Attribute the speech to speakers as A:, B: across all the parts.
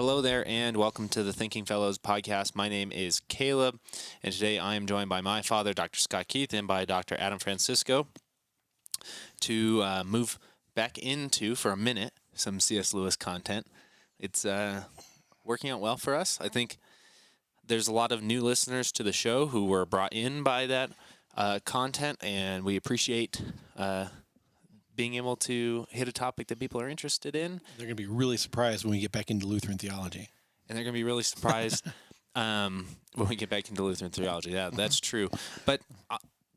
A: Hello there, and welcome to the Thinking Fellows podcast. My name is Caleb, and today I am joined by my father, Dr. Scott Keith, and by Dr. Adam Francisco to move back into, for a minute, some C.S. Lewis content. It's working out well for us. I think there's a lot of new listeners to the show who were brought in by that content, and we appreciate being able to hit a topic that people are interested in.
B: They're going to be really surprised when we get back into Lutheran theology.
A: And they're going to be really surprised when we get back into Lutheran theology. Yeah, that's true. But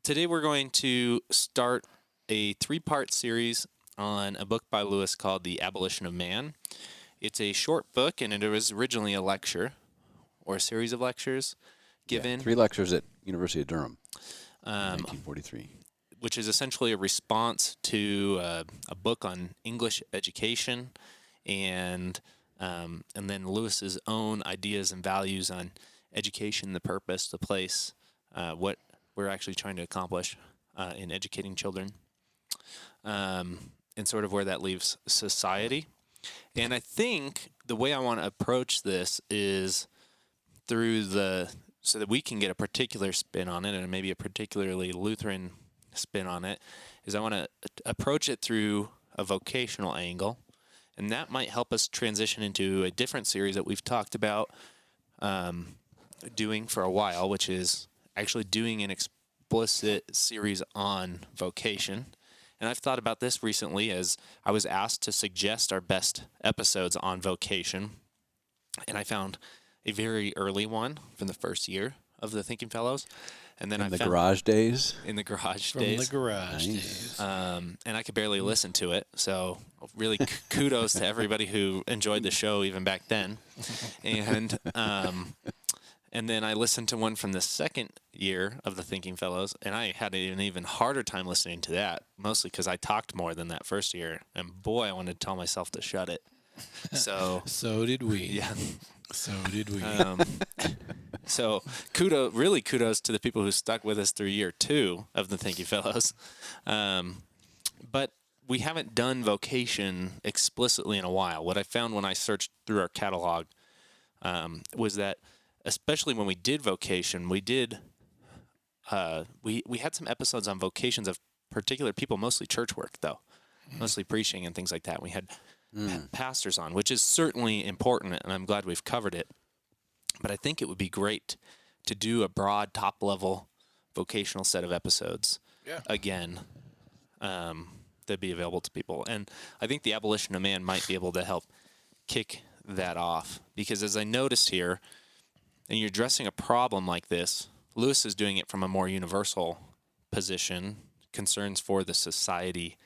A: today we're going to start a 3-part series on a book by Lewis called The Abolition of Man. It's a short book, and it was originally a lecture or a series of lectures given.
C: 3 lectures at University of Durham in 1943.
A: Which is essentially a response to a book on English education and then Lewis's own ideas and values on education, the purpose, the place, what we're actually trying to accomplish in educating children, and sort of where that leaves society. And I think the way I want to approach this is so that we can get a particular spin on it and maybe a particularly Lutheran spin on it, is I want to approach it through a vocational angle, and that might help us transition into a different series that we've talked about doing for a while, which is actually doing an explicit series on vocation. And I've thought about this recently as I was asked to suggest our best episodes on vocation, and I found a very early one from the first year of the Thinking Fellows. And then
C: in the garage days?
A: In the garage
B: From
A: days.
B: the garage days.
A: And I could barely listen to it. So really kudos to everybody who enjoyed the show even back then. And then I listened to one from the second year of the Thinking Fellows, and I had an even harder time listening to that, mostly because I talked more than that first year. And boy, I wanted to tell myself to shut it. So
B: did we.
A: Yeah.
B: So did we.
A: So kudos to the people who stuck with us through year 2 of the Thinking Fellows. But we haven't done vocation explicitly in a while. What I found when I searched through our catalog was that, especially when we did vocation, we had some episodes on vocations of particular people, mostly church work, though, mostly preaching and things like that. We had pastors on, which is certainly important, and I'm glad we've covered it. But I think it would be great to do a broad, top-level vocational set of episodes again that'd be available to people. And I think the Abolition of Man might be able to help kick that off. Because as I noticed here, and you're addressing a problem like this, Lewis is doing it from a more universal position, concerns for the society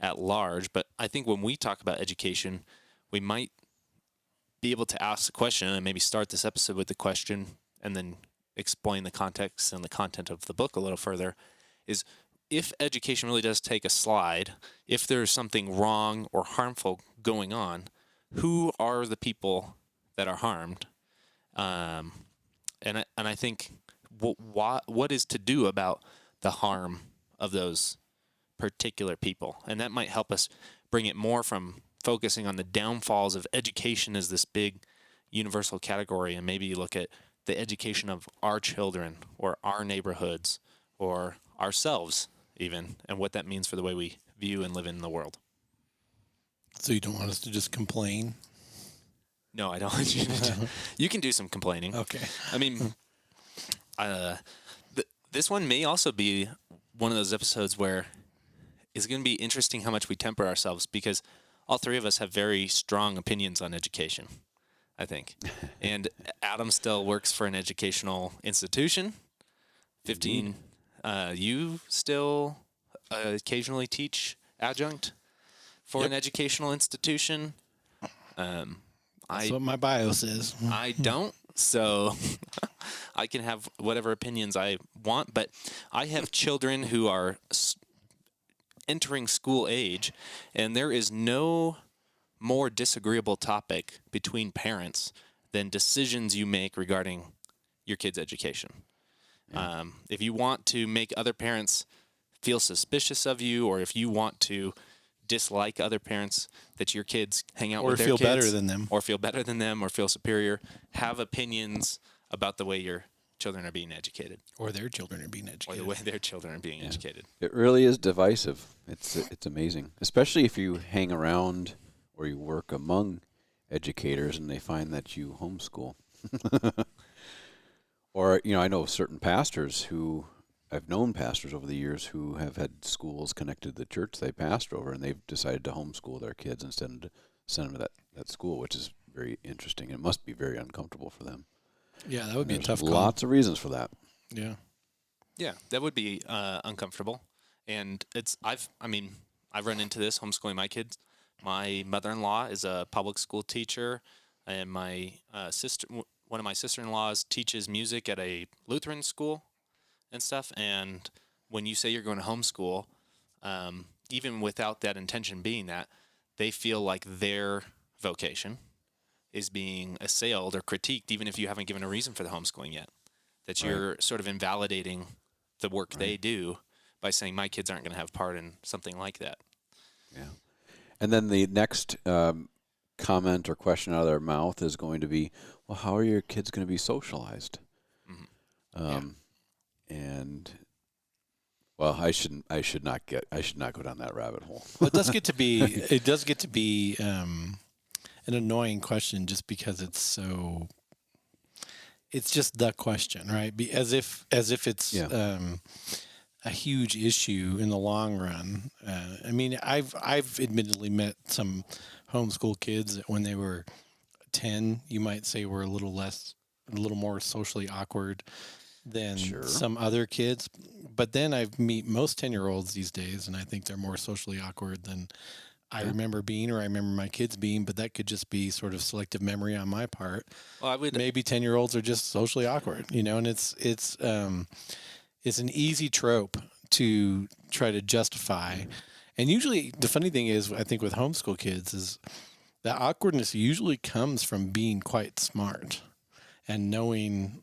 A: at large. But I think when we talk about education, we might be able to ask the question and maybe start this episode with the question and then explain the context and the content of the book a little further, is if education really does take a slide, if there's something wrong or harmful going on, who are the people that are harmed? And I think what is to do about the harm of those particular people? And that might help us bring it more from focusing on the downfalls of education as this big universal category, and maybe look at the education of our children or our neighborhoods or ourselves even, and what that means for the way we view and live in the world.
B: So you don't want us to just complain?
A: No, I don't want you to. You can do some complaining.
B: Okay.
A: I mean, this one may also be one of those episodes where it's going to be interesting how much we temper ourselves, because all 3 of us have very strong opinions on education, I think. And Adam still works for an educational institution. 15, you still occasionally teach adjunct for an educational institution.
B: That's what my bio says.
A: I don't, so I can have whatever opinions I want, but I have children who are entering school age, and there is no more disagreeable topic between parents than decisions you make regarding your kid's education. If you want to make other parents feel suspicious of you, or if you want to dislike other parents that your kids hang out
B: or
A: with their
B: feel
A: kids,
B: better than them,
A: or feel better than them, or feel superior, have opinions about the way your children are being educated,
B: or their children are being educated,
A: or the way their children are being educated.
C: It really is divisive. It's amazing, especially if you hang around or you work among educators and they find that you homeschool. Or, I know certain pastors who, I've known pastors over the years who have had schools connected to the church they pastor over, and they've decided to homeschool their kids instead of send them to that school, which is very interesting. It must be very uncomfortable for them.
B: Yeah, that would be a tough call.
C: Lots of reasons for that.
B: Yeah.
A: Yeah, that would be uncomfortable. And I've run into this homeschooling my kids. My mother-in-law is a public school teacher, and my one of my sister-in-laws teaches music at a Lutheran school and stuff. And when you say you're going to homeschool, even without that intention being that, they feel like their vocation is being assailed or critiqued, even if you haven't given a reason for the homeschooling yet. That you're sort of invalidating the work they do by saying my kids aren't going to have part in something like that.
C: Yeah. And then the next comment or question out of their mouth is going to be, well, how are your kids going to be socialized? Mm-hmm. And well, I should not go down that rabbit hole.
B: Well, it does get to be an annoying question just because it's just the question, right? As if it's a huge issue in the long run. I've admittedly met some homeschool kids that when they were 10, you might say were a little more socially awkward than some other kids. But then I meet most 10-year-olds these days, and I think they're more socially awkward than I remember being, or I remember my kids being, but that could just be sort of selective memory on my part. Well, maybe 10-year-olds are just socially awkward, and it's an easy trope to try to justify. And usually the funny thing is, I think with homeschool kids is that awkwardness usually comes from being quite smart and knowing,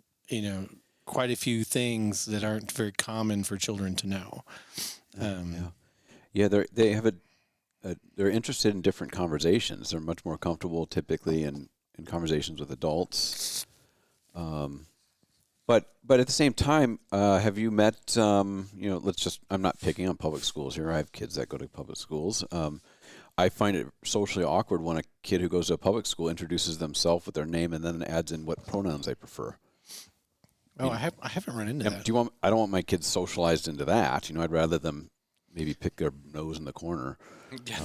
B: quite a few things that aren't very common for children to know.
C: They have they're interested in different conversations. They're much more comfortable typically in conversations with adults. But at the same time, have you met, I'm not picking on public schools here. I have kids that go to public schools. I find it socially awkward when a kid who goes to a public school introduces themselves with their name and then adds in what pronouns they prefer.
B: I haven't run into that.
C: I don't want my kids socialized into that. I'd rather them maybe pick their nose in the corner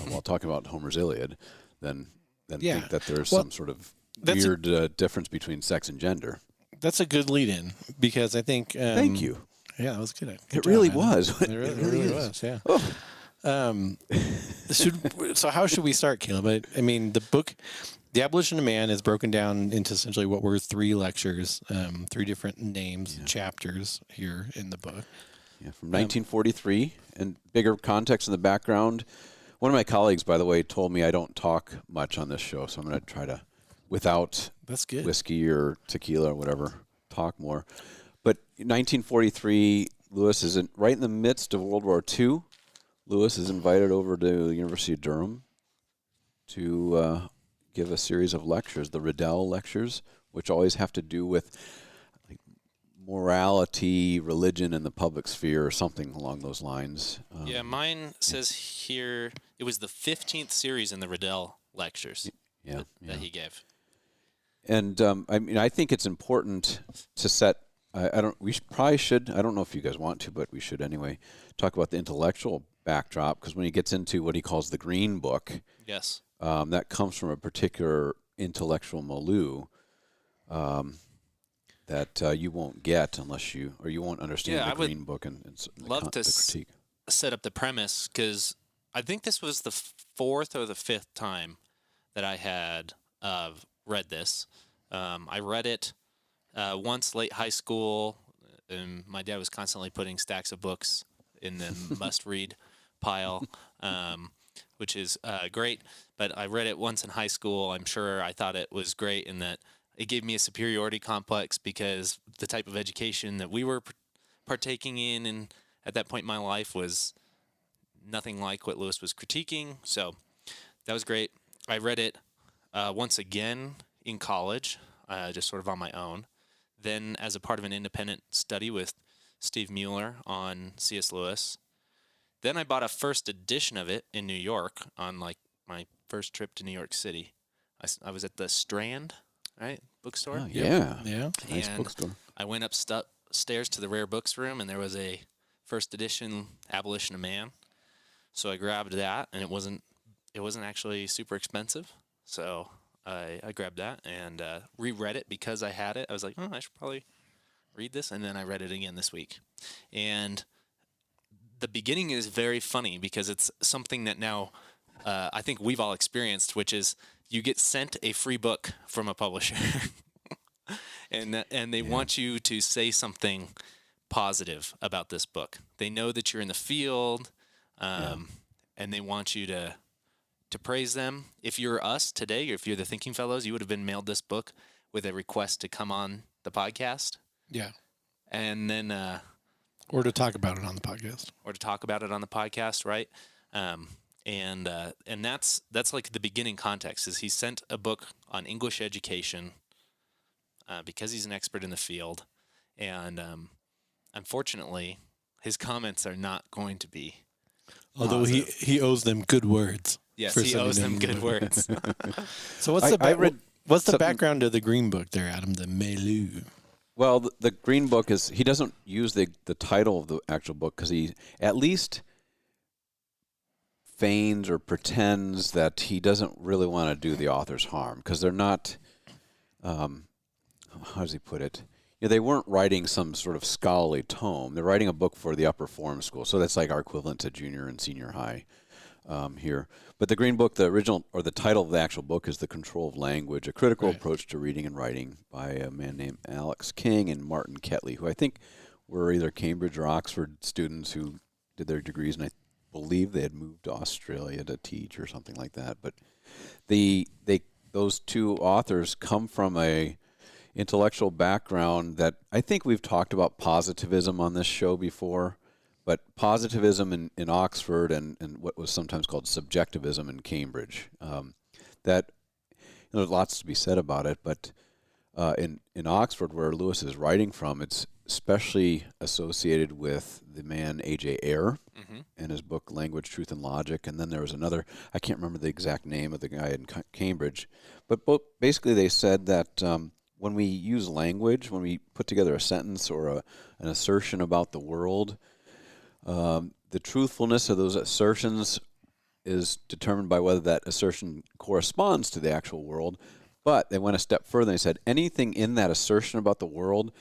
C: while talking about Homer's Iliad than think that there's some sort of weird difference between sex and gender.
B: That's a good lead-in because I think.
C: Thank you.
B: Yeah, that was good.
C: It really was.
B: It really was. Yeah. Oh. So how should we start, Caleb? The book, The Abolition of Man, is broken down into essentially what were 3 lectures, 3 different names, chapters here in the book.
C: Yeah, from 1943, and bigger context in the background. One of my colleagues, by the way, told me I don't talk much on this show, so I'm going to try to, without whiskey or tequila or whatever, talk more. But 1943, Lewis is right in the midst of World War II. Lewis is invited over to the University of Durham to give a series of lectures, the Riddell lectures, which always have to do with morality, religion in the public sphere, or something along those lines.
A: Mine says here it was the 15th series in the Riddell lectures that he gave. And
C: I think it's important to set. We probably should. I don't know if you guys want to, but we should anyway. Talk about the intellectual backdrop, because when he gets into what he calls the Green Book, that comes from a particular intellectual milieu. That you won't get unless you won't understand the Green Book and
A: love to
C: the critique.
A: Set up the premise, because I think this was the 4th or the 5th time that I had read this. I read it once late high school, and my dad was constantly putting stacks of books in the must-read pile, which is great. But I read it once in high school. I'm sure I thought it was great in that it gave me a superiority complex because the type of education that we were partaking in and at that point in my life was nothing like what Lewis was critiquing. So that was great. I read it once again in college, just sort of on my own. Then as a part of an independent study with Steve Mueller on C.S. Lewis. Then I bought a first edition of it in New York on like my first trip to New York City. I was at the Strand, right, bookstore.
C: Oh, yeah.
A: Nice
C: bookstore.
A: I went upstairs to the rare books room, and there was a first edition Abolition of Man. So I grabbed that, and it wasn't actually super expensive. So I grabbed that and reread it because I had it. I was like, I should probably read this, and then I read it again this week. And the beginning is very funny because it's something that now I think we've all experienced, which is you get sent a free book from a publisher, and they want you to say something positive about this book. They know that you're in the field, and they want you to praise them. If you're us today, or if you're the Thinking Fellows, you would have been mailed this book with a request to come on the podcast.
B: Yeah.
A: And then...
B: or to talk about it on the podcast.
A: Right? And that's like the beginning context, is he sent a book on English education because he's an expert in the field. And unfortunately, his comments are not going to be
B: Although
A: positive.
B: he owes them good words.
A: Yes, he owes them good words.
B: So what's the background of the Green Book there, Adam? The Milieu.
C: Well, the Green Book is, he doesn't use the title of the actual book because he at least feigns or pretends that he doesn't really want to do the authors harm, because they're not, how does he put it? They weren't writing some sort of scholarly tome. They're writing a book for the upper form school. So that's like our equivalent to junior and senior high here. But the Green Book, the original, or the title of the actual book is The Control of Language, A Critical Approach to Reading and Writing, by a man named Alex King and Martin Ketley, who I think were either Cambridge or Oxford students who did their degrees, and I believe they had moved to Australia to teach or something like that. But those two authors come from a intellectual background that I think we've talked about positivism on this show before. But positivism in Oxford and what was sometimes called subjectivism in Cambridge, that there's lots to be said about it. But in Oxford, where Lewis is writing from, it's especially associated with the man A.J. Ayer and his book Language, Truth, and Logic. And then there was another, I can't remember the exact name of the guy in Cambridge. But basically they said that when we use language, when we put together a sentence or an assertion about the world, the truthfulness of those assertions is determined by whether that assertion corresponds to the actual world. But they went a step further. They said anything in that assertion about the world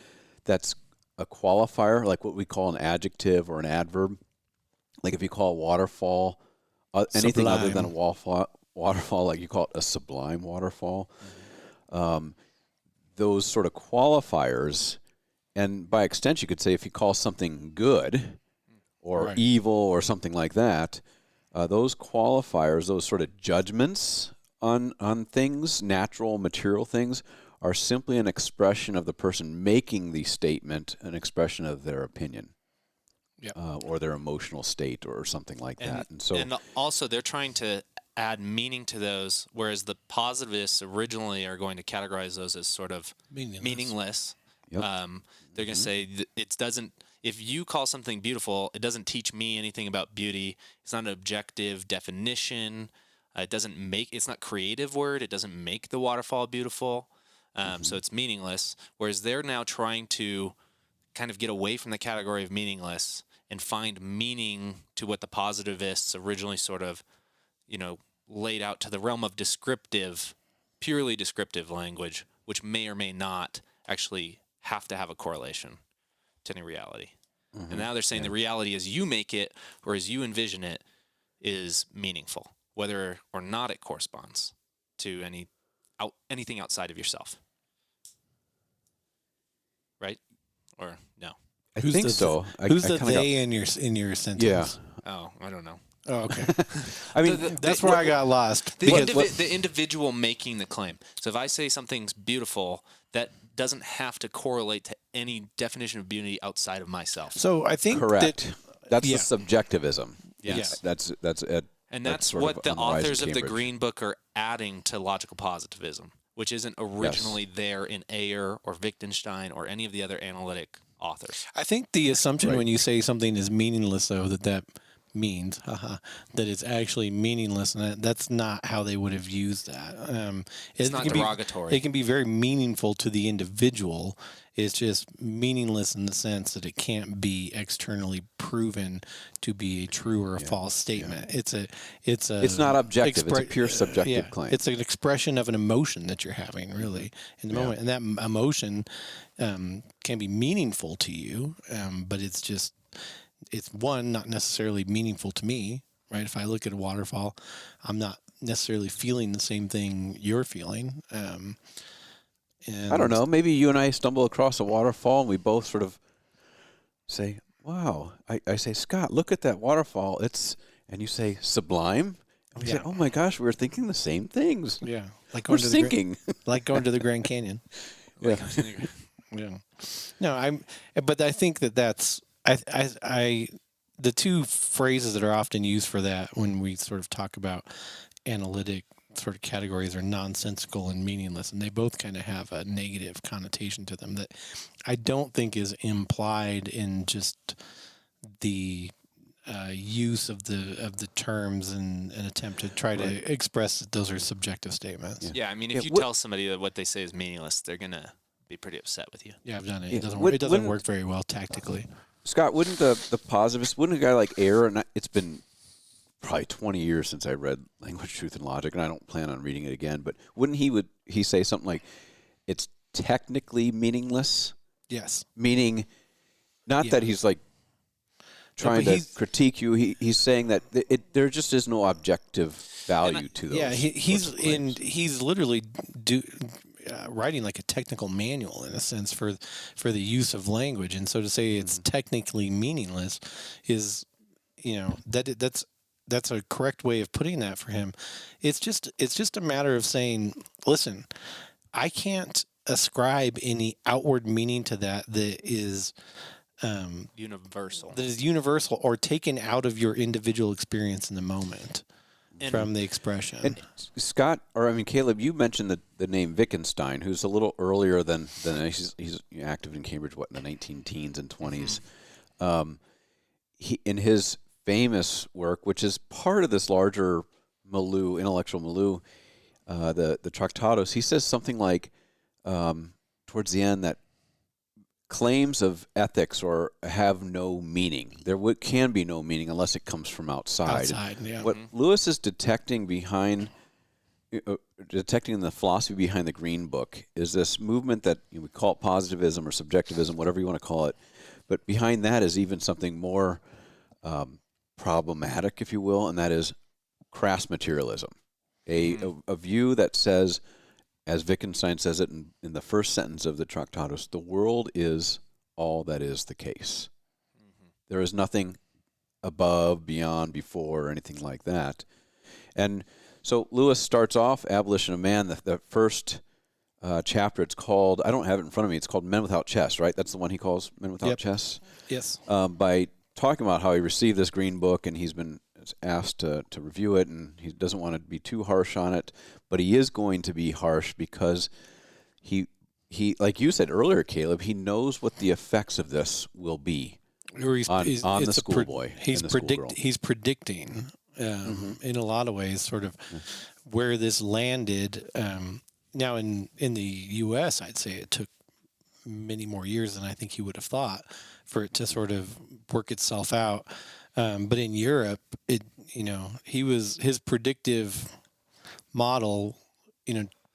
C: that's a qualifier, like what we call an adjective or an adverb, like if you call a waterfall anything other than a waterfall, like you call it a sublime waterfall, those sort of qualifiers, and by extension you could say if you call something good or evil or something like that, those qualifiers, those sort of judgments on things, natural, material things, are simply an expression of the person making the statement, an expression of their opinion, or their emotional state or something like that. And
A: also they're trying to add meaning to those, whereas the positivists originally are going to categorize those as sort of meaningless.
C: Yep.
A: They're going to say it doesn't. If you call something beautiful, it doesn't teach me anything about beauty. It's not an objective definition. It's not creative word. It doesn't make the waterfall beautiful. So it's meaningless. Whereas they're now trying to kind of get away from the category of meaningless and find meaning to what the positivists originally sort of, laid out to the realm of descriptive, purely descriptive language, which may or may not actually have to have a correlation to any reality. And now they're saying the reality as you make it or as you envision it is meaningful, whether or not it corresponds to anything outside of yourself. Right? Or no?
C: I think so.
B: Who's the they in your sentence?
C: Yeah.
A: Oh, I don't know.
B: Oh, okay.
C: I mean,
B: that's where I got lost.
A: The individual making the claim. So if I say something's beautiful, that doesn't have to correlate to any definition of beauty outside of myself.
B: So I think
C: correct. That's the subjectivism.
A: Yes.
C: That's
A: and that's
C: sort
A: what
C: of
A: the
C: on the rise in
A: authors of the
C: Cambridge.
A: Green Book are adding to logical positivism, which isn't originally there in Ayer or Wittgenstein or any of the other analytic authors.
B: I think the assumption
C: Right.
B: when you say something is meaningless, though, that means that it's actually meaningless, and that's not how they would have used that.
A: It's not derogatory.
B: It can be very meaningful to the individual. It's just meaningless in the sense that it can't be externally proven to be a true or a false statement.
C: Yeah.
B: It's
C: not objective. It's a pure subjective claim.
B: It's an expression of an emotion that you're having, really, in the moment, and that emotion can be meaningful to you, but it's not necessarily meaningful to me, right? If I look at a waterfall, I'm not necessarily feeling the same thing you're feeling.
C: I don't know. Maybe you and I stumble across a waterfall and we both sort of say, wow. I say, Scott, look at that waterfall. And you say, sublime. And we say, oh my gosh, we were thinking the same things.
B: Yeah.
C: Like we're thinking.
B: Like going to the Grand Canyon.
C: Yeah.
B: Yeah. No, but I think that's, the two phrases that are often used for that when we sort of talk about analytic sort of categories are nonsensical and meaningless, and they both kind of have a negative connotation to them that I don't think is implied in just the use of the terms and an attempt to try to express that those are subjective statements.
A: Yeah, I mean, if you tell somebody that what they say is meaningless, they're gonna be pretty upset with you.
B: Yeah, I've done it.
C: Yeah.
B: It doesn't work very well tactically.
C: Scott, wouldn't the positivist, wouldn't a guy like Ayer, and it's been probably 20 years since I read Language, Truth, and Logic, and I don't plan on reading it again, but wouldn't he say something like, it's technically meaningless?
B: Yes.
C: Meaning, not that he's like trying to critique you. He's saying that there just is no objective value to those.
B: Yeah, he's literally writing like a technical manual in a sense for the use of language, and so to say it's technically meaningless is, that's a correct way of putting that for him. It's just a matter of saying, listen, I can't ascribe any outward meaning to that is universal or taken out of your individual experience in the moment from the expression.
C: And Scott, Caleb, you mentioned the name Wittgenstein, who's a little earlier than he's active in Cambridge, in the 19-teens and 20s. He, in his famous work, which is part of this larger intellectual milieu, the Tractatus, he says something like, towards the end, that claims of ethics have no meaning. There can be no meaning unless it comes from outside. What Lewis is detecting in the philosophy behind the Green Book is this movement that we call it positivism or subjectivism, whatever you want to call it. But behind that is even something more problematic, if you will, and that is crass materialism. A view that says, as Wittgenstein says it in the first sentence of the Tractatus, the world is all that is the case. There is nothing above, beyond, before, or anything like that. And so Lewis starts off Abolition of Man, the first chapter. It's called, I don't have it in front of me, it's called Men Without Chess, right? That's the one he calls Men Without Chess?
B: Yes.
C: By talking about how he received this Green Book and he's been asked to review it, and he doesn't want to be too harsh on it, but he is going to be harsh because he like you said earlier, Caleb, he knows what the effects of this will be on the schoolboy.
B: He's predicting in a lot of ways sort of where this landed. Now in the U.S., I'd say it took many more years than I think he would have thought for it to sort of work itself out. But in Europe, his predictive model,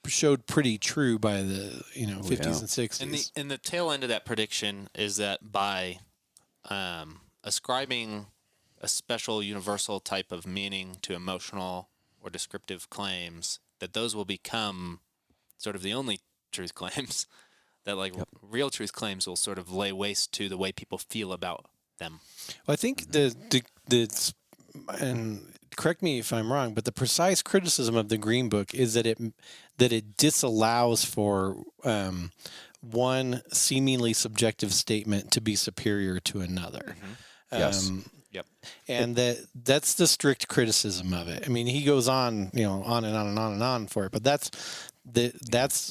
B: showed pretty true by the 50s and 60s.
A: And the tail end of that prediction is that by ascribing a special universal type of meaning to emotional or descriptive claims, that those will become sort of the only truth claims. That real truth claims will sort of lay waste to the way people feel about them.
B: Well, I think and correct me if I'm wrong, but the precise criticism of the Green Book is that it disallows for one seemingly subjective statement to be superior to another.
C: Yes.
A: Yep.
B: And that's the strict criticism of it. I mean, he goes on, on and on and on and on for it, but that's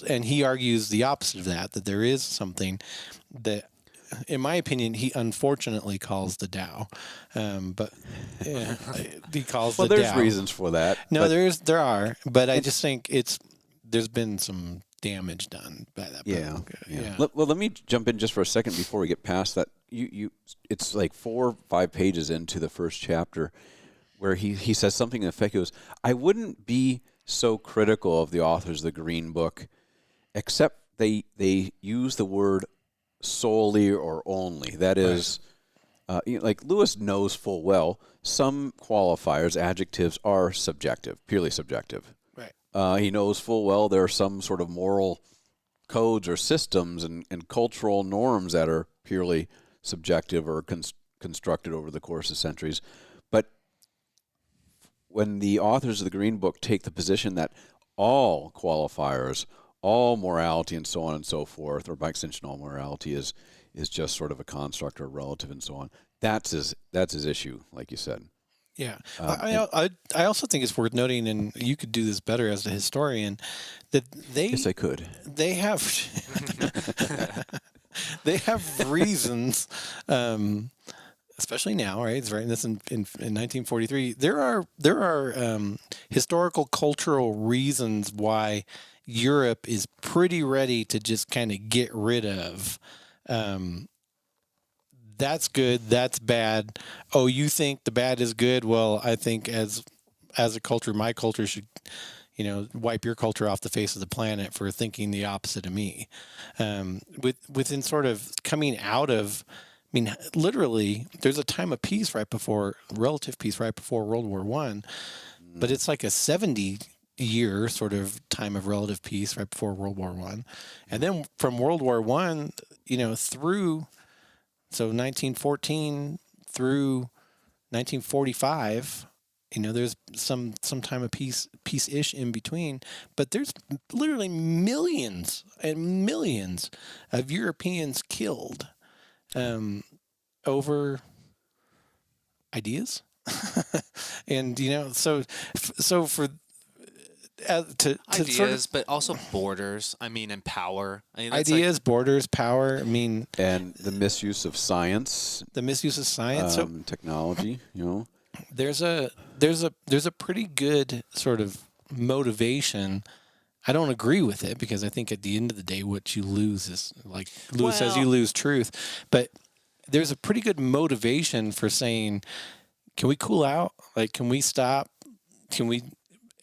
B: and he argues the opposite of that there is something that, in my opinion, he unfortunately calls the Tao, but he calls the Tao.
C: Well, there's reasons for that.
B: No, there are, but I just think there's been some damage done by that book.
C: Yeah. Let me jump in just for a second before we get past that. It's like 4 or 5 pages into the first chapter where he says something in effect. He goes, I wouldn't be so critical of the authors of the Green Book, except they use the word solely or only. That is, like Lewis knows full well some qualifiers, adjectives are subjective, purely subjective.
B: Right.
C: He knows full well there are some sort of moral codes or systems and cultural norms that are purely subjective or constructed over the course of centuries. But when the authors of the Green Book take the position that all qualifiers, all morality and so on and so forth, or by extension all morality is just sort of a construct or relative and so on, that's his issue, like you said.
B: Yeah. I also think it's worth noting, and you could do this better as a historian, that
C: Yes, I could.
B: They have they have reasons, especially now, right? It's writing this in 1943. There are historical cultural reasons why Europe is pretty ready to just kind of get rid of. That's good. That's bad. Oh, you think the bad is good? Well, I think as a culture, my culture should, wipe your culture off the face of the planet for thinking the opposite of me. Within sort of coming out of, literally, there's a time of peace relative peace right before World War I, but it's like a 70-year sort of time of relative peace right before World War I, and then from World War I, through. So 1914 through 1945, there's some time of peace-ish in between, but there's literally millions and millions of Europeans killed over ideas, and so for. To
A: ideas,
B: sort of,
A: but also borders. And power.
B: Ideas, borders, power.
C: And the misuse of science. Technology.
B: There's a pretty good sort of motivation. I don't agree with it because I think at the end of the day, what you lose is, like Lewis says, you lose truth. But there's a pretty good motivation for saying, can we cool out? Like, can we stop? Can we?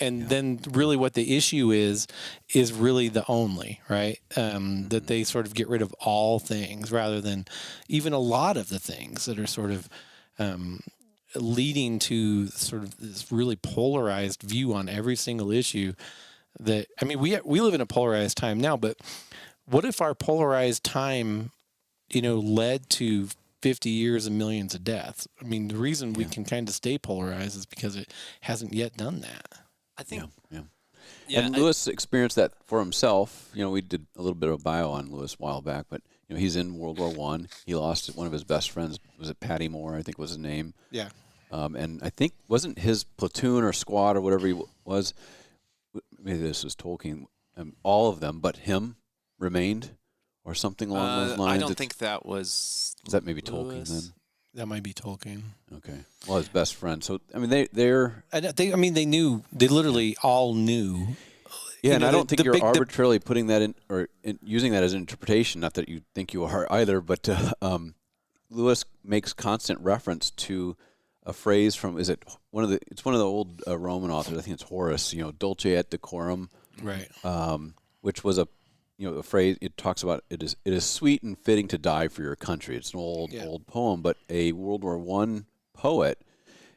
B: And then really what the issue is really the only, right? That they sort of get rid of all things rather than even a lot of the things that are sort of leading to sort of this really polarized view on every single issue. That, we live in a polarized time now, but what if our polarized time, led to 50 years and millions of deaths? The reason we can kind of stay polarized is because it hasn't yet done that.
A: I think.
C: Yeah, and Lewis experienced that for himself. We did a little bit of a bio on Lewis a while back, but he's in World War I. He lost one of his best friends. Was it Patty Moore? I think was his name.
B: Yeah.
C: And I think wasn't his platoon or squad or whatever he was. Maybe this was Tolkien. All of them, but him, remained, or something along those lines.
A: I don't think that was.
C: Is that maybe
A: Lewis?
C: Tolkien then?
B: That might be Tolkien.
C: Okay. Well, his best friend. So they're.
B: They knew. They literally all knew.
C: Yeah, and I don't think you're arbitrarily putting that in or using that as an interpretation. Not that you think you are either, but Lewis makes constant reference to a phrase from it's one of the old Roman authors. I think it's Horace. Dulce et decorum.
B: Right.
C: Which was a phrase. It talks about it is sweet and fitting to die for your country. It's an old poem, but a World War I poet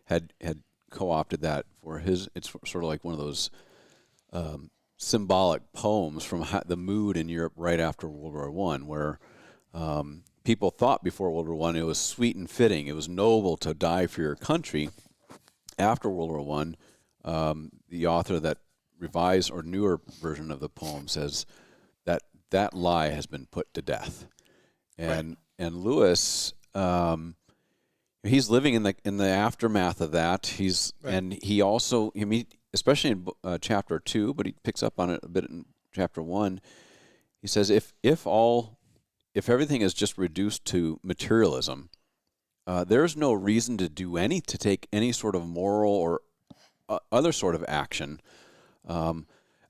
C: had co-opted that for his. It's sort of like one of those symbolic poems from the mood in Europe right after World War I, where people thought before World War I it was sweet and fitting. It was noble to die for your country. After World War I, the author that revised or newer version of the poem says that lie has been put to death. And Lewis, He's living in the aftermath of that. And he also, especially in chapter 2, but he picks up on it a bit in chapter 1. He says if everything is just reduced to materialism, there's no reason to take any sort of moral or other sort of action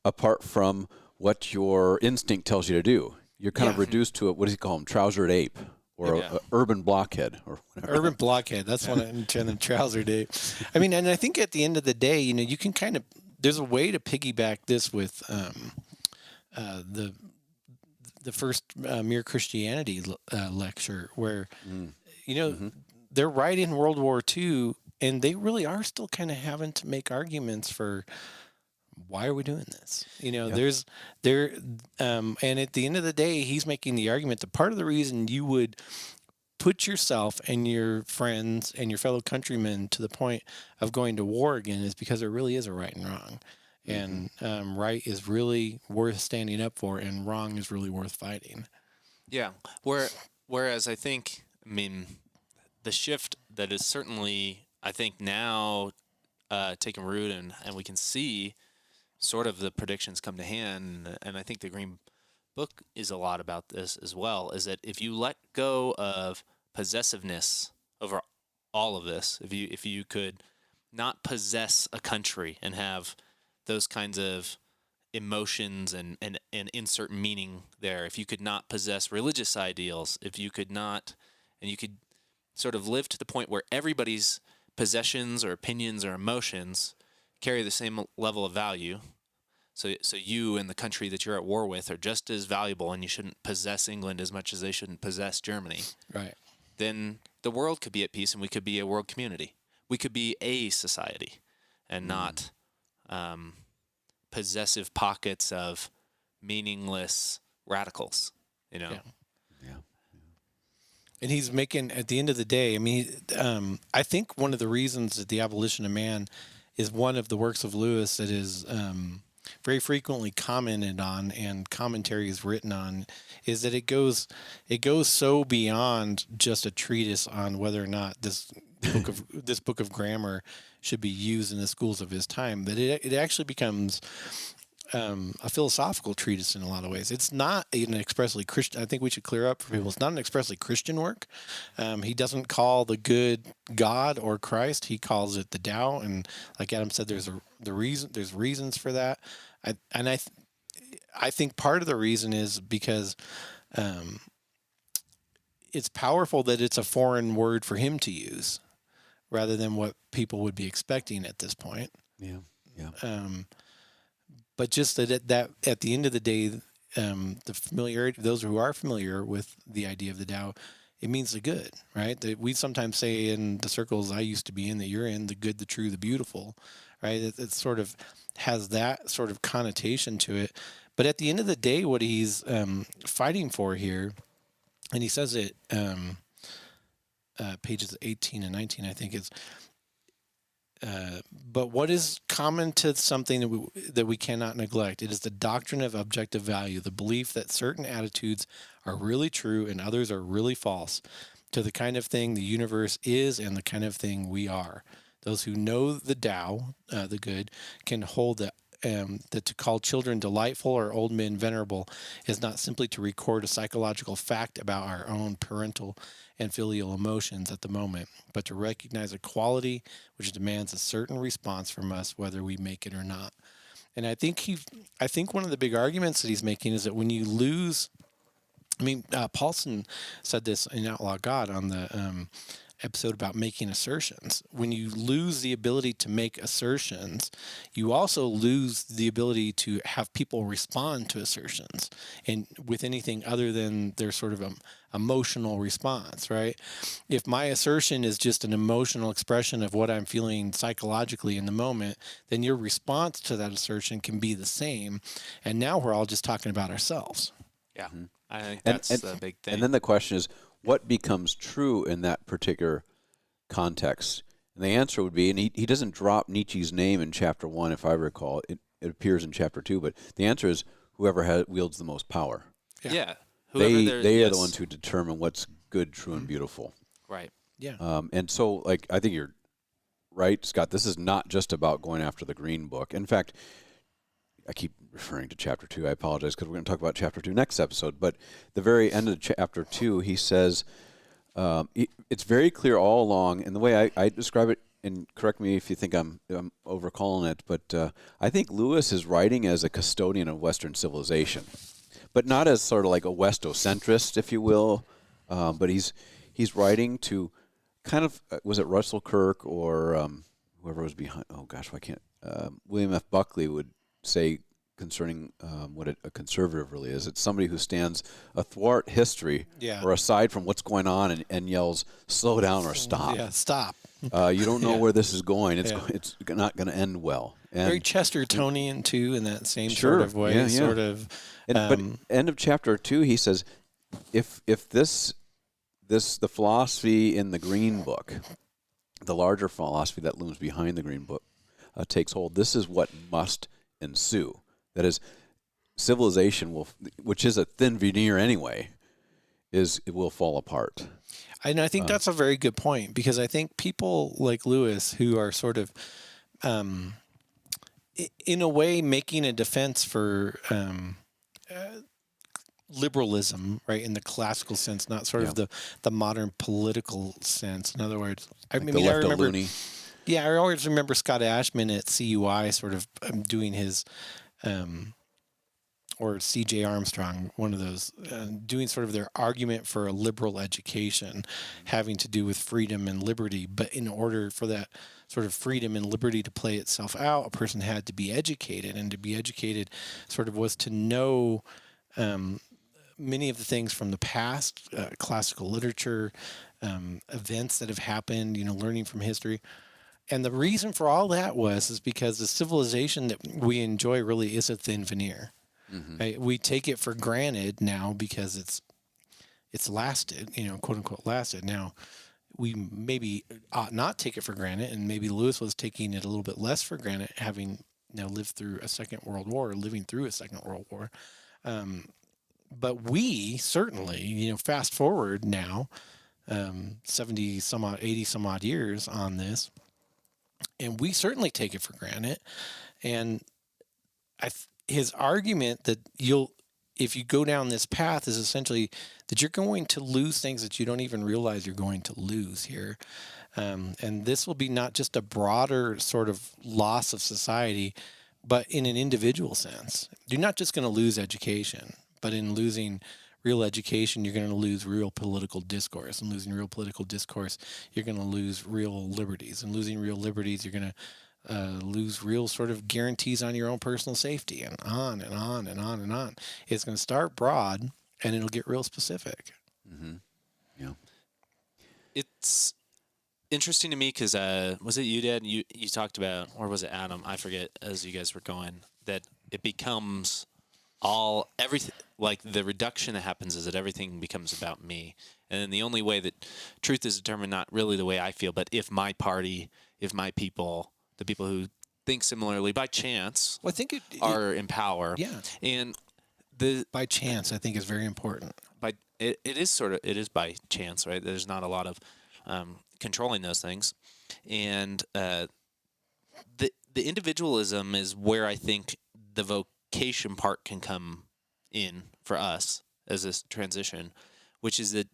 C: apart from what your instinct tells you to do. You're kind of reduced to what does he call them? Trousered ape. Or a urban blockhead, or whatever.
B: Urban blockhead. That's one in the trousered ape. I mean, and I think at the end of the day, you can kind of, there's a way to piggyback this with the first Mere Christianity lecture, where they're right in World War II, and they really are still kind of having to make arguments for why are we doing this? And at the end of the day, he's making the argument that part of the reason you would put yourself and your friends and your fellow countrymen to the point of going to war again is because there really is a right and wrong. And right is really worth standing up for, and wrong is really worth fighting.
A: Yeah. Whereas I mean, the shift that is certainly, I think, now taking root, and we can see sort of the predictions come to hand, and I think the Green Book is a lot about this as well, is that if you let go of possessiveness over all of this, if you could not possess a country and have those kinds of emotions and insert meaning there, if you could not possess religious ideals, if you could not, and you could sort of live to the point where everybody's possessions or opinions or emotions carry the same level of value. So you and the country that you're at war with are just as valuable, and you shouldn't possess England as much as they shouldn't possess Germany.
B: Right.
A: Then the world could be at peace, and we could be a world community. We could be a society, and not possessive pockets of meaningless radicals.
B: Yeah. And he's making, at the end of the day, I mean, I think one of the reasons that the Abolition of Man is one of the works of Lewis that is very frequently commented on and commentary is written on, is that it goes so beyond just a treatise on whether or not this book of grammar should be used in the schools of his time, that it actually becomes a philosophical treatise in a lot of ways. It's not an expressly Christian. I think we should clear up for people. It's not an expressly Christian work. He doesn't call the good God or Christ. He calls it the Tao. And like Adam said, there's reasons for that. I think part of the reason is because it's powerful that it's a foreign word for him to use, rather than what people would be expecting at this point.
C: Yeah.
B: But just that at the end of the day, the familiarity, those who are familiar with the idea of the Tao, it means the good, right? That we sometimes say in the circles I used to be in, that you're in, the good, the true, the beautiful, right? It sort of has that sort of connotation to it. But at the end of the day, what he's fighting for here, and he says it, pages 18 and 19, I think, is, but what is common to something that we cannot neglect? It is the doctrine of objective value, the belief that certain attitudes are really true and others are really false, to the kind of thing the universe is and the kind of thing we are. Those who know the Tao, the good, can hold that to call children delightful or old men venerable is not simply to record a psychological fact about our own parental and filial emotions at the moment, but to recognize a quality which demands a certain response from us, whether we make it or not. And I think one of the big arguments that he's making is that when you lose, Paulson said this in Outlaw God on the episode about making assertions. When you lose the ability to make assertions, you also lose the ability to have people respond to assertions, and with anything other than their sort of emotional response, right? If my assertion is just an emotional expression of what I'm feeling psychologically in the moment, then your response to that assertion can be the same. And now we're all just talking about ourselves.
A: Yeah. I think that's the big thing.
C: And then the question is, what becomes true in that particular context? And the answer would be, and he doesn't drop Nietzsche's name in chapter 1, if I recall. It appears in chapter 2, but the answer is whoever wields the most power.
A: Yeah.
C: They are the ones who determine what's good, true, and beautiful.
A: Right.
B: Yeah.
C: And so, like, I think you're right, Scott. This is not just about going after the Green Book. In fact, I keep referring to chapter 2. I apologize because we're going to talk about chapter 2 next episode. But the very end of chapter 2, he says, it's very clear all along, and the way I describe it, and correct me if you think I'm overcalling it, but I think Lewis is writing as a custodian of Western civilization, but not as sort of like a Westocentrist, if you will. But he's writing to kind of, was it Russell Kirk or whoever was behind? Oh gosh, I can't. William F. Buckley would say concerning what a conservative really is. It's somebody who stands athwart history or aside from what's going on and yells, slow down or stop.
B: Yeah, stop.
C: You don't know where this is going. It's not going to end well. And
B: very Chestertonian, too, in that same sort of way.
C: Yeah.
B: Sort of.
C: But end of chapter 2, he says, if the philosophy in the Green Book, the larger philosophy that looms behind the Green Book, takes hold, this is what must ensue. That is, civilization which is a thin veneer anyway, it will fall apart.
B: And I think that's a very good point, because I think people like Lewis, who are sort of, in a way, making a defense for liberalism, right, in the classical sense, not sort of the modern political sense. In other words, I remember. Yeah, I always remember Scott Ashman at CUI sort of doing his, or C.J. Armstrong, one of those, doing sort of their argument for a liberal education having to do with freedom and liberty. But in order for that sort of freedom and liberty to play itself out, a person had to be educated. And to be educated sort of was to know many of the things from the past, classical literature, events that have happened, learning from history. And the reason for all that is because the civilization that we enjoy really is a thin veneer. Mm-hmm. Right? We take it for granted now because it's lasted, quote unquote lasted. Now, we maybe ought not take it for granted, and maybe Lewis was taking it a little bit less for granted, having lived through a Second World War, or living through a Second World War. But we certainly, fast forward now, 70 some odd, 80 some odd years on this, and we certainly take it for granted. And his argument that if you go down this path, is essentially that you're going to lose things that you don't even realize you're going to lose here. And this will be not just a broader sort of loss of society, but in an individual sense. You're not just going to lose education, but in losing real education, you're going to lose real political discourse. And losing real political discourse, you're going to lose real liberties. And losing real liberties, you're going to lose real sort of guarantees on your own personal safety, and on and on and on and on. It's going to start broad, and it'll get real specific.
C: Mm-hmm. Yeah.
A: It's interesting to me because was it you, Dad? You talked about, or was it Adam? I forget, as you guys were going, that it becomes everything, like the reduction that happens is that everything becomes about me. And then the only way that truth is determined, not really the way I feel, but if my party, if my people, the people who think similarly by chance,
B: well, I think
A: are in power.
B: Yeah.
A: And
B: by chance, I think, is very important.
A: It is by chance, right? There's not a lot of controlling those things. And the individualism is where I think the vocation part can come in for us as this transition, which is that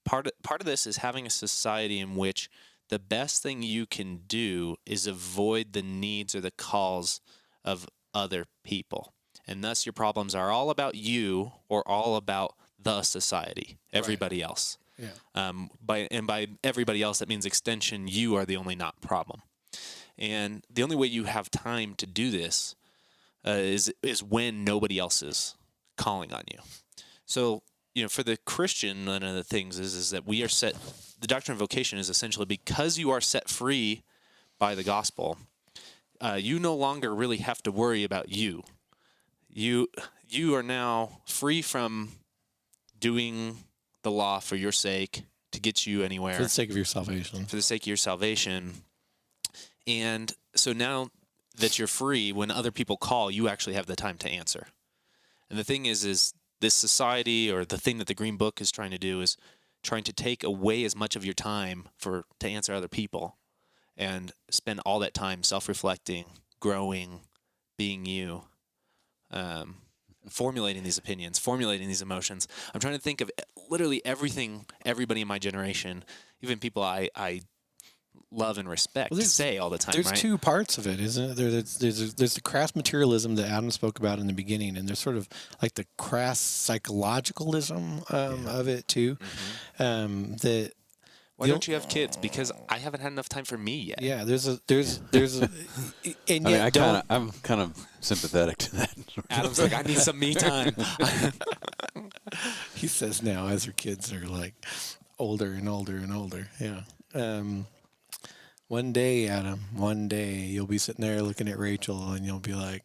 A: part of this is having a society in which the best thing you can do is avoid the needs or the calls of other people. And thus your problems are all about you or all about the society, everybody else.
B: Yeah.
A: By everybody else, that means extension, you are the only not problem. And the only way you have time to do this is when nobody else is calling on you. So, for the Christian, one of the things is that we are set, the doctrine of vocation is essentially because you are set free by the gospel, you no longer really have to worry about you. You are now free from doing the law for your sake to get you anywhere.
B: For the sake of your salvation.
A: For the sake of your salvation. And so now that you're free, when other people call, you actually have the time to answer. And the thing is this society, or the thing that the Green Book is trying to do, is trying to take away as much of your time to answer other people and spend all that time self-reflecting, growing, being you, formulating these opinions, formulating these emotions. I'm trying to think of literally everything everybody in my generation, even people I love and respect, say all the time.
B: There's
A: right?
B: two parts of it, isn't it? There's the crass materialism that Adam spoke about in the beginning, and there's sort of like the crass psychologicalism of it too. That
A: why don't you have kids? Because I haven't had enough time for me yet.
B: Yeah, there's a, and yet
C: I'm kind of sympathetic to that.
A: Adam's like, I need some me time.
B: He says now as her kids are like older and older and older. Yeah. One day, Adam, you'll be sitting there looking at Rachel and you'll be like,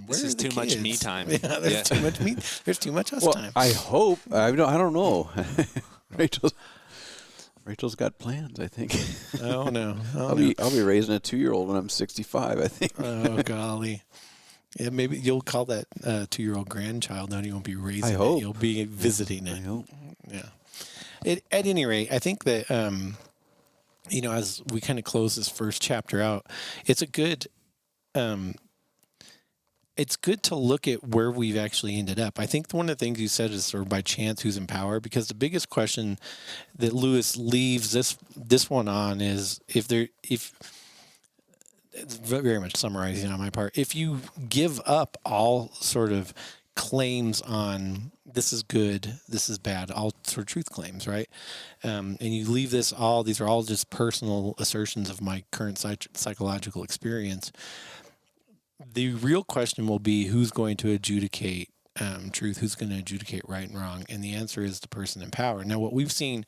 A: this is too much me time.
B: Yeah, there's too much me. There's too much us time.
C: I hope. I don't know. Rachel's got plans, I think.
B: Oh no.
C: I'll be raising a 2-year-old when I'm 65, I think.
B: Oh golly. Yeah, maybe you'll call that 2-year-old grandchild. Now you won't be raising
C: I hope.
B: it. You'll be visiting it.
C: I hope.
B: Yeah. At any rate, I think that as we kind of close this first chapter out, it's good to look at where we've actually ended up. I think one of the things you said is sort of by chance who's in power, because the biggest question that Lewis leaves this one on is if it's very much summarizing on my part, if you give up all sort of claims on this is good, this is bad, all sort of truth claims, right? And you leave these are all just personal assertions of my current psychological experience. The real question will be who's going to adjudicate truth, who's going to adjudicate right and wrong, and the answer is the person in power. Now, what we've seen,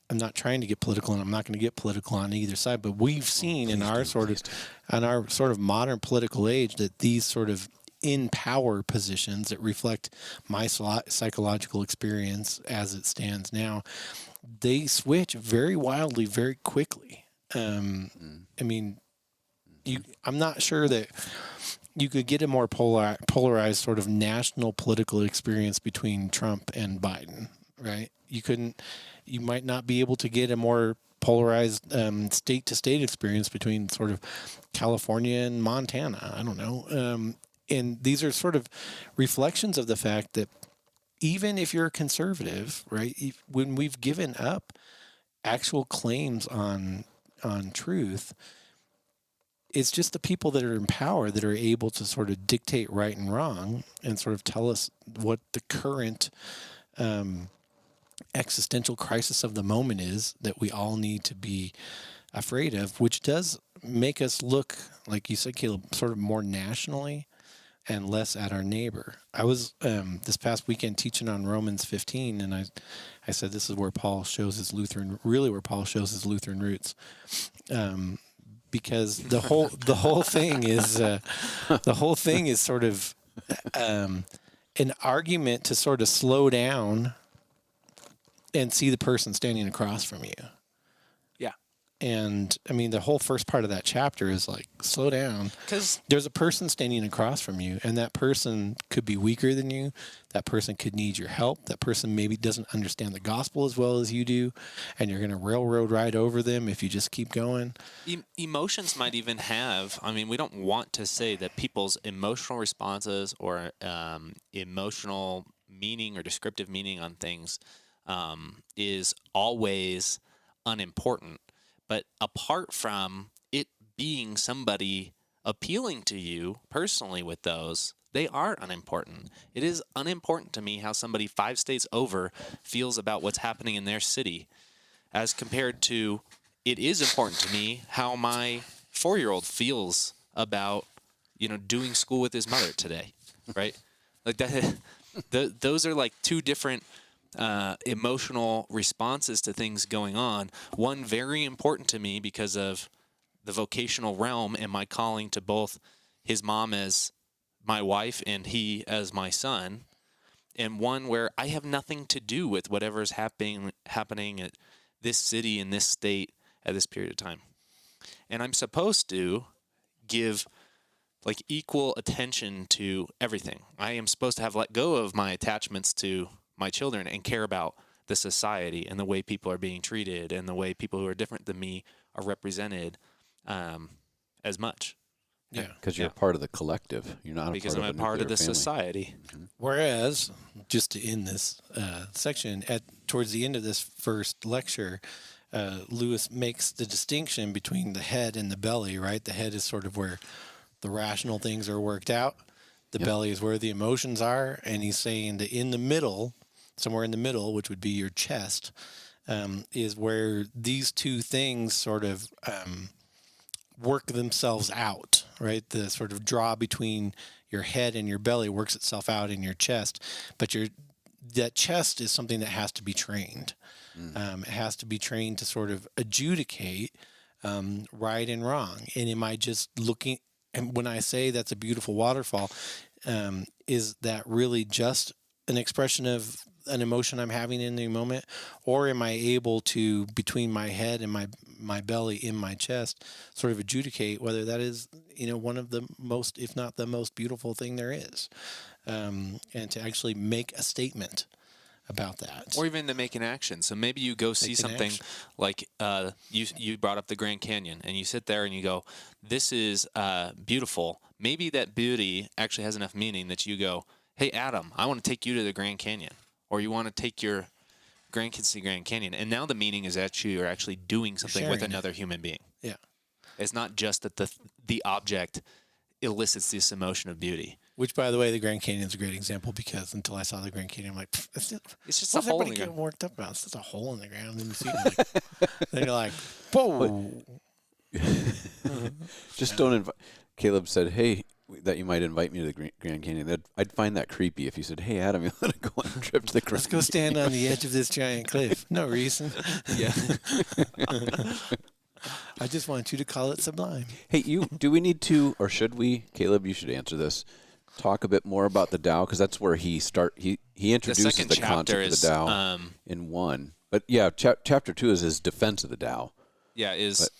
B: I'm not trying to get political, and I'm not going to get political on either side, but we've seen in our sort of modern political age that these sort of in power positions that reflect my psychological experience as it stands now, they switch very wildly, very quickly. I mean, I'm not sure that you could get a more polarized sort of national political experience between Trump and Biden, right? You might not be able to get a more polarized state-to-state experience between sort of California and Montana. I don't know. And these are sort of reflections of the fact that even if you're a conservative, right, when we've given up actual claims on truth, it's just the people that are in power that are able to sort of dictate right and wrong and sort of tell us what the current existential crisis of the moment is that we all need to be afraid of, which does make us look, like you said, Caleb, sort of more nationally and less at our neighbor. I was this past weekend teaching on Romans 15, and I said this is where Paul shows his Lutheran roots. Because the whole thing is sort of an argument to sort of slow down and see the person standing across from you.
A: Yeah.
B: And I mean, the whole first part of that chapter is like, slow down. Because there's a person standing across from you, and that person could be weaker than you. That person could need your help. That person maybe doesn't understand the gospel as well as you do, and you're going to railroad right over them if you just keep going.
A: Emotions might even have, we don't want to say that people's emotional responses or emotional meaning or descriptive meaning on things is always unimportant. But apart from it being somebody appealing to you personally with those, they are unimportant. It is unimportant to me how somebody 5 states over feels about what's happening in their city, as compared to it is important to me how my 4-year-old feels about, doing school with his mother today, right? Like that. Those are like two different emotional responses to things going on. One very important to me because of the vocational realm and my calling to both his mom as my wife and he as my son, and one where I have nothing to do with whatever is happening at this city in this state at this period of time. And I'm supposed to give like equal attention to everything. I am supposed to have let go of my attachments to my children and care about the society and the way people are being treated and the way people who are different than me are represented as much.
B: Yeah.
C: Because you're a part of the collective. You're not
A: because
C: I'm
A: a part of the
C: family.
A: society.
C: Mm-hmm.
B: Whereas, just to end this section, towards the end of this first lecture, Lewis makes the distinction between the head and the belly, right? The head is sort of where the rational things are worked out. The belly is where the emotions are. And he's saying that in the middle, somewhere in the middle, which would be your chest, is where these two things sort of work themselves out, right? The sort of draw between your head and your belly works itself out in your chest. But that chest is something that has to be trained. It has to be trained to sort of adjudicate right and wrong. And am I just looking... And when I say that's a beautiful waterfall, is that really just an expression of an emotion I'm having in the moment? Or am I able to, between my head and my belly in my chest, sort of adjudicate whether that is, one of the most, if not the most beautiful thing there is? And to actually make a statement about that.
A: Or even to make an action. So maybe you go see something like you brought up the Grand Canyon, and you sit there and you go, this is beautiful. Maybe that beauty actually has enough meaning that you go, hey, Adam, I want to take you to the Grand Canyon. Or you want to take your grandkids to the Grand Canyon. And now the meaning is that you're actually doing something with another human being.
B: Yeah.
A: It's not just that the object elicits this emotion of beauty.
B: Which, by the way, the Grand Canyon is a great example, because until I saw the Grand Canyon, I'm like, it's
A: just a hole in the ground.
B: Getting worked up about? It's just a hole in the ground. And then you see it, then you're like, whoa.
C: Just don't invite. Caleb said, hey, that you might invite me to the Grand Canyon. I'd find that creepy if you said, hey, Adam, you want to go on a trip to the Grand
B: Let's go stand on the edge of this giant cliff. No reason.
A: Yeah.
B: I just want you to call it sublime.
C: Hey, do we need to, or should we, Caleb, you should answer this, talk a bit more about the Tao? Because that's where he introduces the concept of the Tao in 1. But yeah, chapter 2 is his defense of the Tao.
A: Yeah,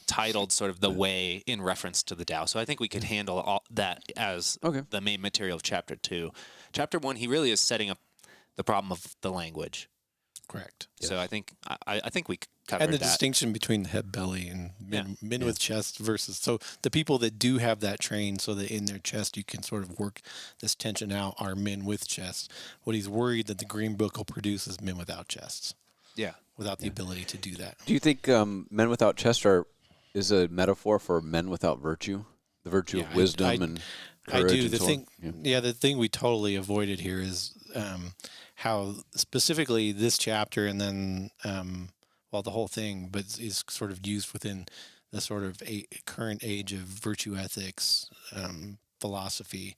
A: titled sort of the way in reference to the Tao. So I think we could handle all that as the main material of chapter 2. Chapter 1, he really is setting up the problem of the language.
B: Correct.
A: So yes. I think we covered
B: and the
A: that.
B: distinction between the head, belly, and men with chest versus the people that do have that trained, so that in their chest you can sort of work this tension out, are men with chests. What he's worried that the Green Book will produce is men without chests.
A: Yeah,
B: without the ability to do that.
C: Do you think men without chests is a metaphor for men without virtue? The virtue of wisdom and courage?
B: I do.
C: The
B: thing we totally avoided here is how specifically this chapter, and then the whole thing, but is sort of used within the sort of current age of virtue ethics philosophy.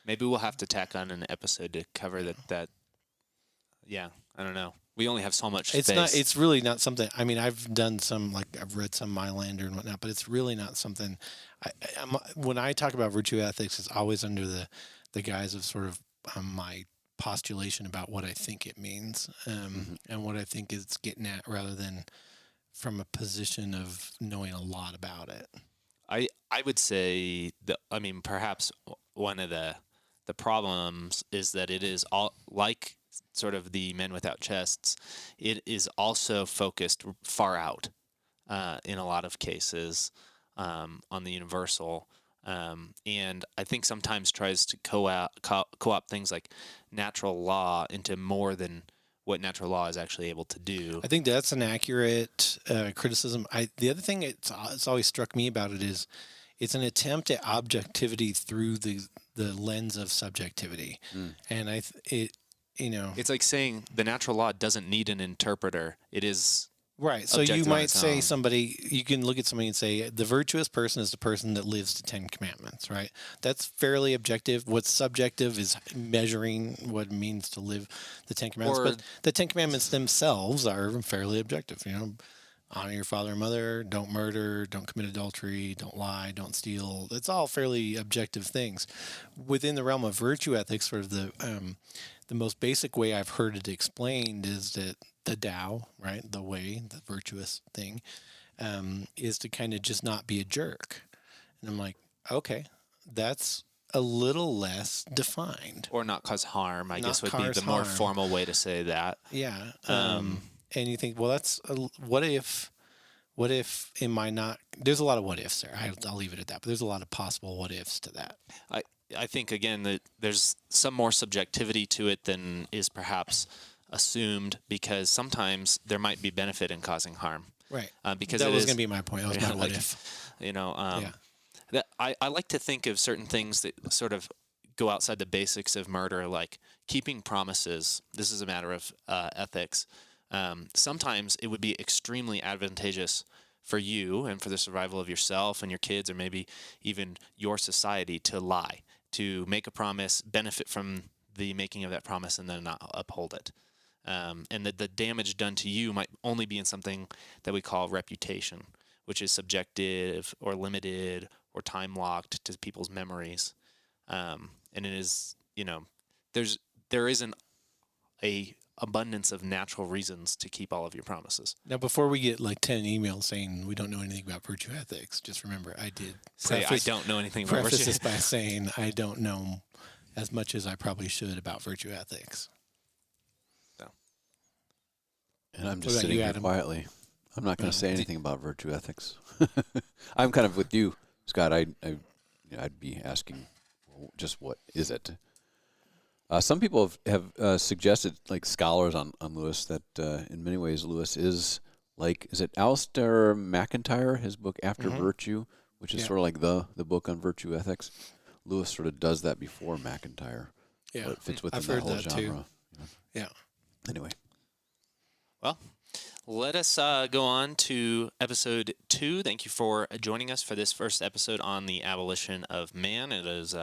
A: Maybe we'll have to tack on an episode to cover that. Yeah, I don't know. We only have so much space.
B: It's really not something. I mean, I've done some, I've read some Mylander and whatnot, but it's really not something. When I talk about virtue ethics, it's always under the guise of sort of my postulation about what I think it means, and what I think it's getting at, rather than from a position of knowing a lot about it.
A: I would say perhaps one of the problems is that it is all like sort of the men without chests. It is also focused far out in a lot of cases on the universal. And I think sometimes tries to co-opt things like natural law into more than what natural law is actually able to do.
B: I think that's an accurate criticism. The other thing it's always struck me about it is it's an attempt at objectivity through the lens of subjectivity. And it's like
A: saying the natural law doesn't need an interpreter. It is
B: right. So you might say you can look at somebody and say the virtuous person is the person that lives the 10 Commandments, right? That's fairly objective. What's subjective is measuring what it means to live the 10 Commandments. But the 10 Commandments themselves are fairly objective. Honor your father and mother, don't murder, don't commit adultery, don't lie, don't steal. It's all fairly objective things. Within the realm of virtue ethics, sort of the most basic way I've heard it explained is that the Tao, right, the way, the virtuous thing, is to kind of just not be a jerk. And I'm like, okay, that's a little less defined.
A: Or not cause harm, I guess would be the more formal way to say that.
B: Yeah. and you think, well, that's what if am I not? There's a lot of what ifs there. I'll leave it at that. But there's a lot of possible what ifs to that.
A: I think again that there's some more subjectivity to it than is perhaps assumed, because sometimes there might be benefit in causing harm.
B: Right.
A: Because
B: that
A: it
B: was
A: is
B: going to be my point. That was my what if.
A: That I like to think of certain things that sort of go outside the basics of murder, like keeping promises. This is a matter of ethics. Sometimes it would be extremely advantageous for you and for the survival of yourself and your kids, or maybe even your society, to lie, to make a promise, benefit from the making of that promise, and then not uphold it. And that the damage done to you might only be in something that we call reputation, which is subjective or limited or time locked to people's memories. And it is, there isn't a abundance of natural reasons to keep all of your promises.
B: Now, before we get like 10 emails saying we don't know anything about virtue ethics, just remember I did
A: say I don't know anything about
B: virtue ethics. By saying I don't know as much as I probably should about virtue ethics. So.
C: And I'm just sitting here quietly. I'm not going to say anything about virtue ethics. I'm kind of with you, Scott. I'd be asking, just what is it? Some people have suggested, like scholars on Lewis, that in many ways Lewis is like, is it Alistair McIntyre, his book After Virtue, which is sort of like the book on virtue ethics. Lewis sort of does that before McIntyre. Yeah, it fits within that whole genre.
B: Yeah.
C: Anyway.
A: Well, let us go on to episode 2. Thank you for joining us for this first episode on the Abolition of Man. It is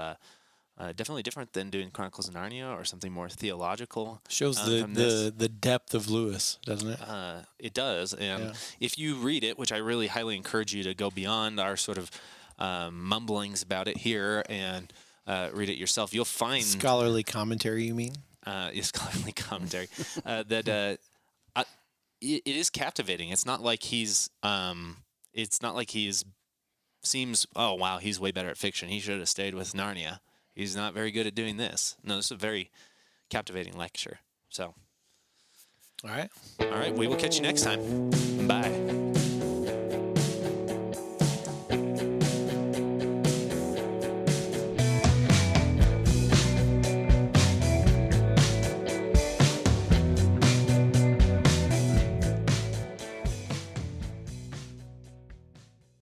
A: definitely different than doing Chronicles of Narnia or something more theological.
B: Shows the depth of Lewis, doesn't it?
A: It does. And if you read it, which I really highly encourage you to go beyond our sort of mumblings about it here and read it yourself, you'll find...
B: Scholarly commentary, you mean?
A: Scholarly commentary. That it is captivating. It's not like he's... seems, oh, wow, he's way better at fiction. He should have stayed with Narnia. He's not very good at doing this. No, this is a very captivating lecture. So,
B: all right.
A: We will catch you next time. Bye.